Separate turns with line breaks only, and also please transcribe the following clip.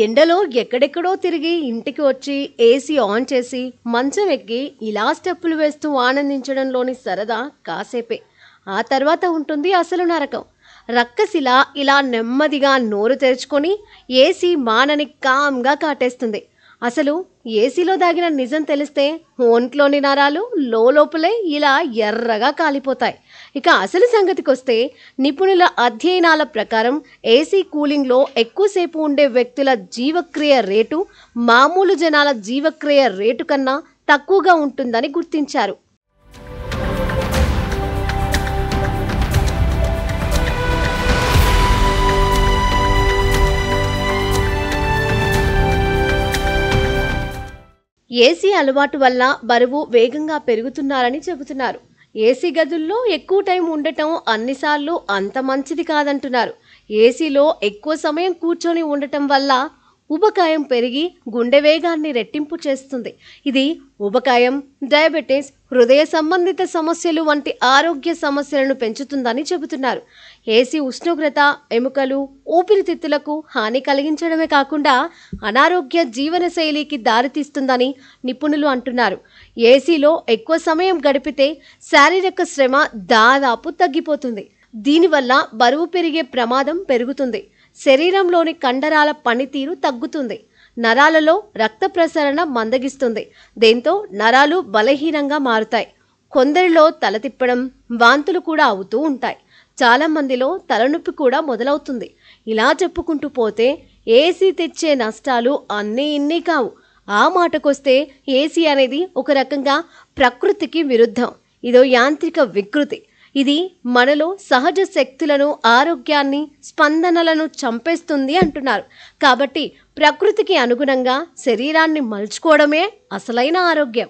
ఎండలో ఎక్కడెక్కడో తిరిగి ఇంటికి వచ్చి ఏసీ ఆన్ చేసి మంచం ఎక్కి ఇలా స్టెప్పులు వేస్తూ ఆనందించడంలోని సరదా కాసేపే. ఆ తర్వాత ఉంటుంది అసలు నరకం. రక్కసిలా ఇలా నెమ్మదిగా నోరు తెరుచుకొని ఏసీ మానని కామ్గా కాటేస్తుంది. అసలు ఏసీలో దాగిన నిజం తెలిస్తే ఒంట్లోని నరాలు లోపలే ఇలా ఎర్రగా కాలిపోతాయి. ఇక అసలు సంగతికొస్తే నిపుణుల అధ్యయనాల ప్రకారం ఏసీ కూలింగ్లో ఎక్కువసేపు ఉండే వ్యక్తుల జీవక్రియ రేటు మామూలు జనాల జీవక్రియ రేటు కన్నా తక్కువగా ఉంటుందని గుర్తించారు. ఏసీ అలవాటు వల్ల బరువు వేగంగా పెరుగుతున్నారని చెబుతున్నారు. ఏసీ గదుల్లో ఎక్కువ టైం ఉండటం అన్నిసార్లు అంత మంచిది కాదంటున్నారు. ఏసీలో ఎక్కువ సమయం కూర్చొని ఉండటం వల్ల ఉబకాయం పెరిగి గుండె వేగాన్ని రెట్టింపు చేస్తుంది. ఇది ఉబకాయం, డయాబెటీస్, హృదయ సంబంధిత సమస్యలు వంటి ఆరోగ్య సమస్యలను పెంచుతుందని చెబుతున్నారు. ఏసీ ఉష్ణోగ్రత ఎముకలు, ఊపిరితిత్తులకు హాని కలిగించడమే కాకుండా అనారోగ్య జీవన శైలికి దారితీస్తుందని నిపుణులు అంటున్నారు. ఏసీలో ఎక్కువ సమయం గడిపితే శారీరక శ్రమ దాదాపు తగ్గిపోతుంది. దీనివల్ల బరువు పెరిగే ప్రమాదం పెరుగుతుంది. శరీరంలోని కండరాల పనితీరు తగ్గుతుంది. నరాలలో రక్త ప్రసరణ మందగిస్తుంది. దీంతో నరాలు బలహీనంగా మారుతాయి. కొందరిలో తల తిప్పడం, వాంతులు కూడా అవుతూ ఉంటాయి. చాలా మందిలో తలనొప్పి కూడా మొదలవుతుంది. ఇలా చెప్పుకుంటూ పోతే ఏసీ తెచ్చే నష్టాలు అన్నీ ఇన్ని కావు. ఆ మాటకొస్తే ఏసీ అనేది ఒక రకంగా ప్రకృతికి విరుద్ధం. ఇదో యాంత్రిక వికృతి. ఇది మనలో సహజ శక్తులను, ఆరోగ్యాన్ని, స్పందనలను చంపేస్తుంది అంటున్నారు. కాబట్టి ప్రకృతికి అనుగుణంగా శరీరాన్ని మలుచుకోవడమే అసలైన ఆరోగ్యం.